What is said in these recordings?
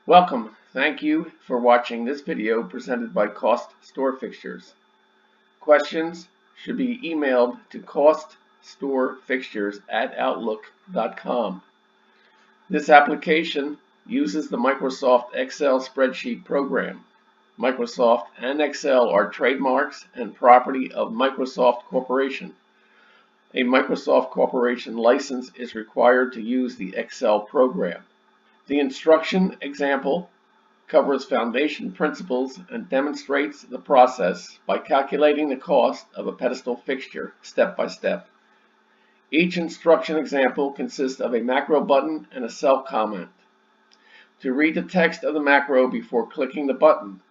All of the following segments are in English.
Welcome. Thank you for watching this video presented by CostStoreFixtures. Questions should be emailed to CostStoreFixtures@outlook.com. This application uses the Microsoft Excel spreadsheet program. Microsoft and Excel are trademarks and property of Microsoft Corporation. A Microsoft Corporation license is required to use the Excel program. The instruction example covers foundation principles and demonstrates the process by calculating the cost of a pedestal fixture step by step. Each instruction example consists of a macro button and a cell comment. To read the text of the macro before clicking the button,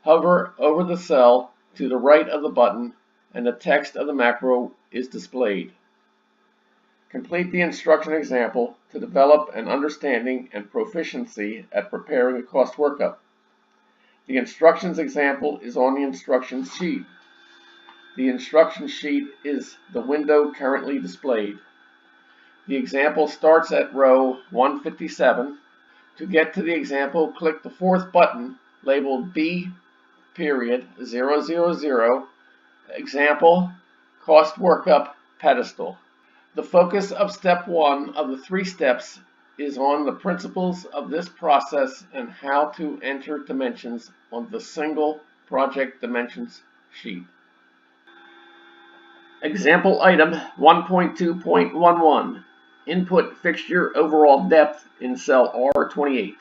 hover over the cell to the right of the button and the text of the macro is displayed. Complete the instruction example to develop an understanding and proficiency at preparing a cost workup. The instructions example is on the instructions sheet. The instruction sheet is the window currently displayed. The example starts at row 157. To get to the example, click the fourth button labeled B.000 Example Cost Workup Pedestal. The focus of step 1 of the 3 steps is on the principles of this process and how to enter dimensions on the single project dimensions sheet. Example item 1.2.11 Input fixture overall depth in cell R28.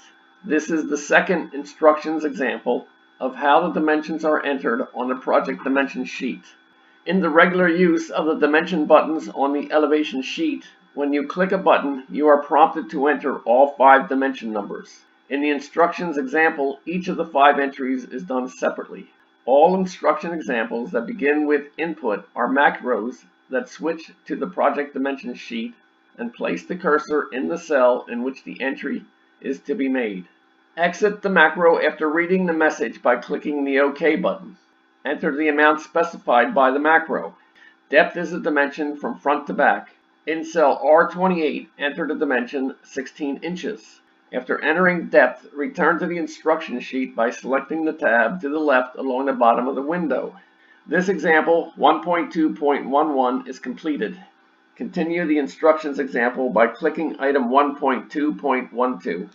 This is the second instructions example of how the dimensions are entered on the project dimension sheet. In the regular use of the dimension buttons on the elevation sheet, when you click a button, you are prompted to enter all 5 dimension numbers. In the instructions example, each of the 5 entries is done separately. All instruction examples that begin with input are macros that switch to the project dimension sheet and place the cursor in the cell in which the entry is to be made. Exit the macro after reading the message by clicking the OK button. Enter the amount specified by the macro. Depth is a dimension from front to back. In cell R28, enter the dimension 16 inches. After entering depth, return to the instruction sheet by selecting the tab to the left along the bottom of the window. This example 1.2.11 is completed. Continue the instructions example by clicking item 1.2.12.